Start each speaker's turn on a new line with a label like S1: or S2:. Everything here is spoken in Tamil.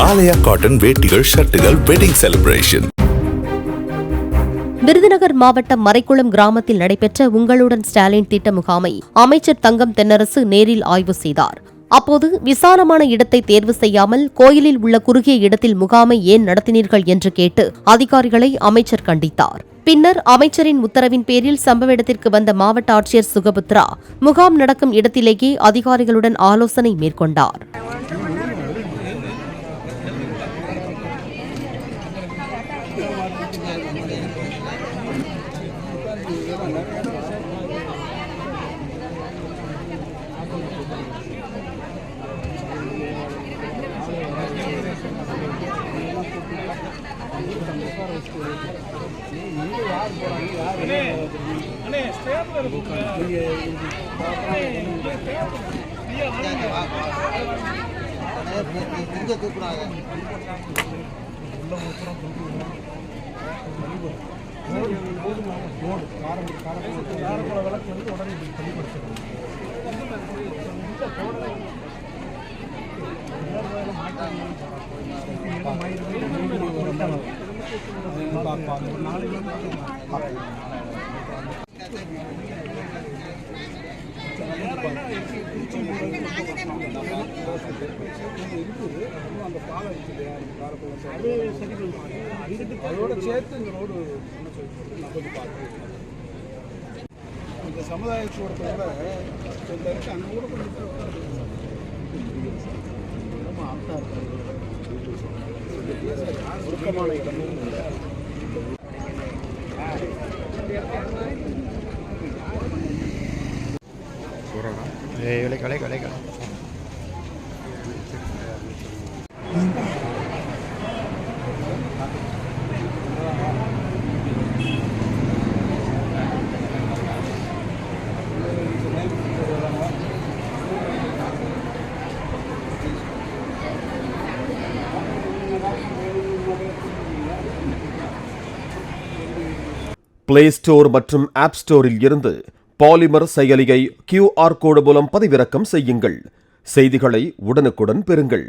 S1: ஆலயா காட்டன் வேட்டிகள், ஷர்ட்டுகள், வெட்டிங் செலிப்ரேஷன்.
S2: விருதுநகர் மாவட்டம் மறைக்குளம் கிராமத்தில் நடைபெற்ற உங்களுடன் ஸ்டாலின் திட்ட முகாமை அமைச்சர் தங்கம் தென்னரசு நேரில் ஆய்வு செய்தார். அப்போது விசாலமான இடத்தை தேர்வு செய்யாமல் கோயிலில் உள்ள குறுகிய இடத்தில் முகாமை ஏன் நடத்தினீர்கள் என்று கேட்டு அதிகாரிகளை அமைச்சர் கண்டித்தார். பின்னர் அமைச்சரின் உத்தரவின் பேரில் சம்பவ இடத்திற்கு வந்த மாவட்ட ஆட்சியர் சுகபுத்ரா முகாம் நடக்கும் இடத்திலேயே அதிகாரிகளுடன் ஆலோசனை மேற்கொண்டார்.
S3: பிளே ஸ்டோர் மற்றும் ஆப் ஸ்டோரில் இருந்து பாலிமர் செயலியை QR கோடு மூலம் பதிவிறக்கம் செய்யுங்கள். செய்திகளை உடனுக்குடன் பெறுங்கள்.